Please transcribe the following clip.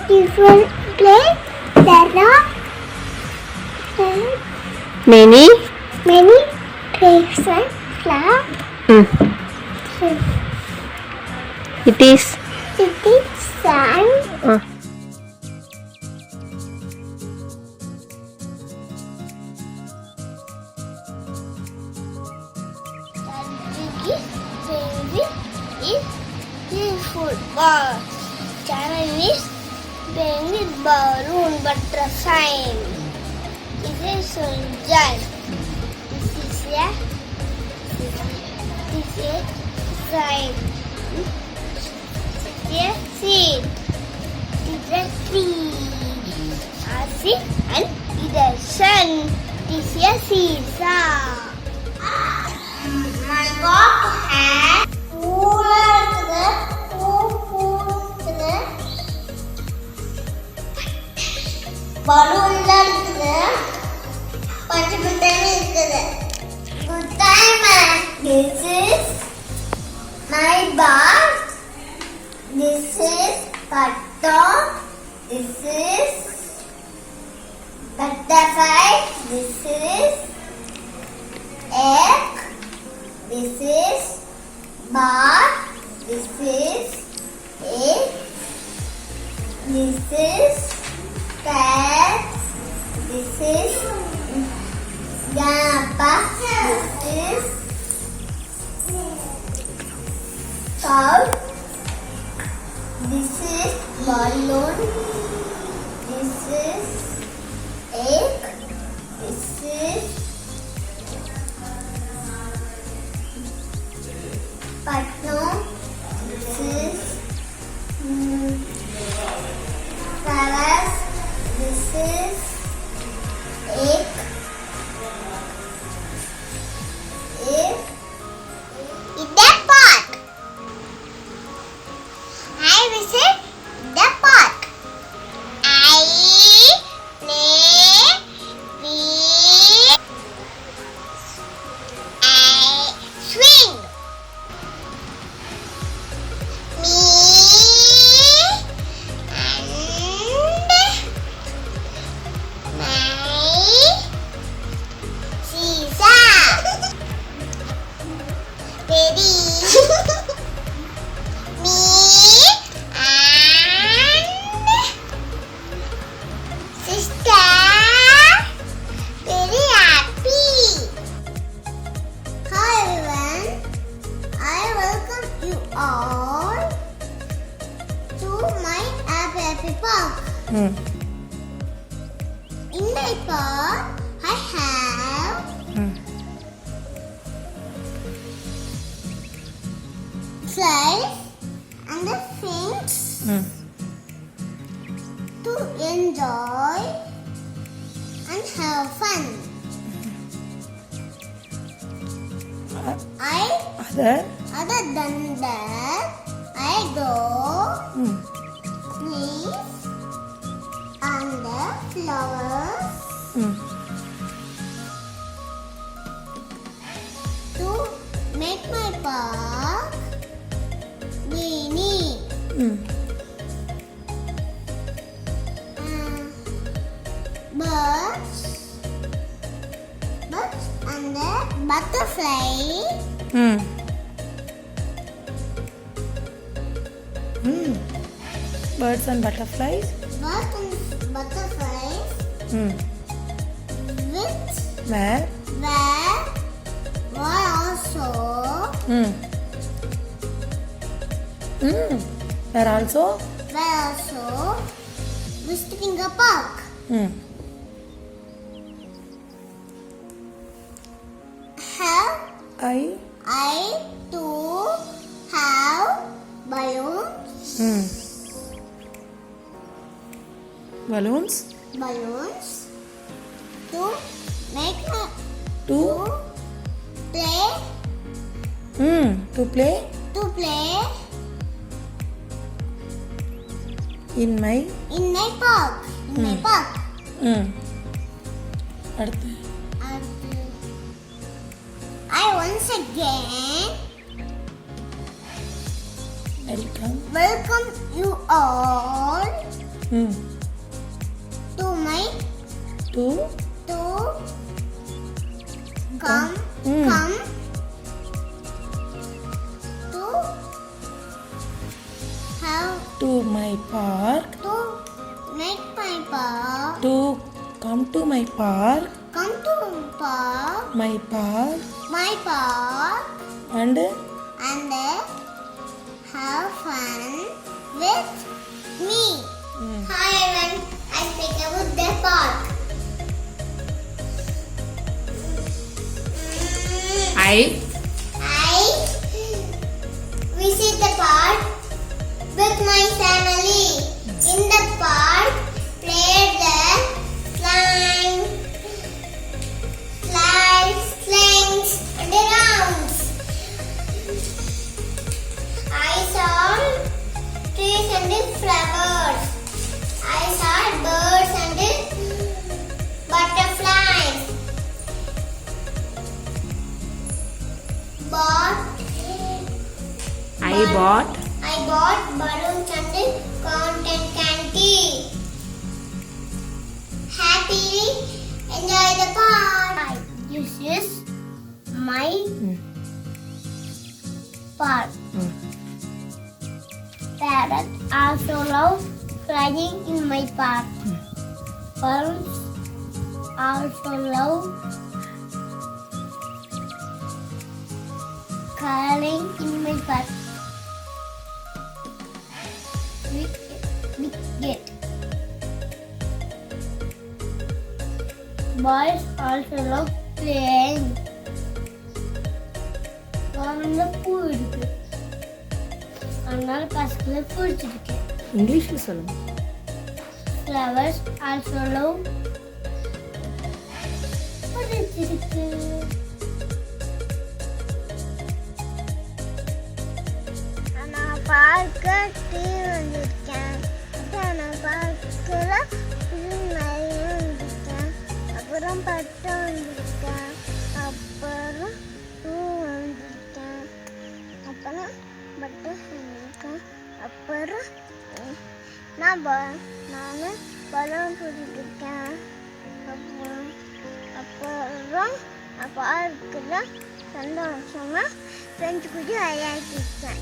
different place. There are Many. many different flowers. It is. It is sun. Penguin is beautiful. Chinese penguin balloon butterfly. This is sunshine. This is sign. This is seed. This is tree. Seed and this is sun. This is seesaw. My dog has balloon இருக்குது பச்சை பட்டாணி இருக்குது. Good time. This is my bag. This is carton. This is butterfly. This is egg. This is bar. This is egg. This is cat. This is Gappa. This is cow. This is balloon. This is egg. This is Patno. This is flowers. This is egg. In the park. I visit the park. I play with. I swing. Me and my seesaw. Ready? Me and sister very happy. Hi everyone, I welcome you all to my happy park. In my park, I have slides and the things to enjoy and have fun. Other than that, I go trees and the flowers to make my park greeny. Birds and the butterfly. Birds and butterflies. Birds and butterflies. Which Where? were also Where also? visiting a park. Have I too have balloons? Balloons. To make To play to play in my park. அடுத்து I once again welcome you all ம் to my to to come Mm. come to have to my park. to make my park To come to my park. come to park My park. my park And and have fun with me. Hi everyone, I speak about the park. I I visit the park with my family. In the park, play the slides, slings, and the rounds. I saw trees and the flowers. I saw birds and the butterflies. I bought balloons and cotton candy. Happily enjoy the park. This is my park. Parrots also love flying in my park. Birds also love coloring in my park. Get. Boys also love playing. காரணம்ல பூ இருக்கு அதனால பசங்களை பிடிச்சிருக்கு. இங்கிலீஷ்ல சொல்லுங்க. Flowers also love பிடிச்சிருக்கு. நான் பார்க்க டீ வந்திருக்கேன். நான் பார்க்கல நிறைய வந்திருக்கேன். அப்புறம் பட்டு வந்திருக்கேன். அப்புறம் பூ வந்திருக்கேன். அப்புறம் பட்டு வந்திருக்கேன். அப்புறம் நான் பலூன் பிடிச்சிருக்கேன். அப்புறம் நான் பார்க்கல சந்தோஷமா ஃப்ரெண்ட்ஸ் கூட விளையாடிருக்கேன்.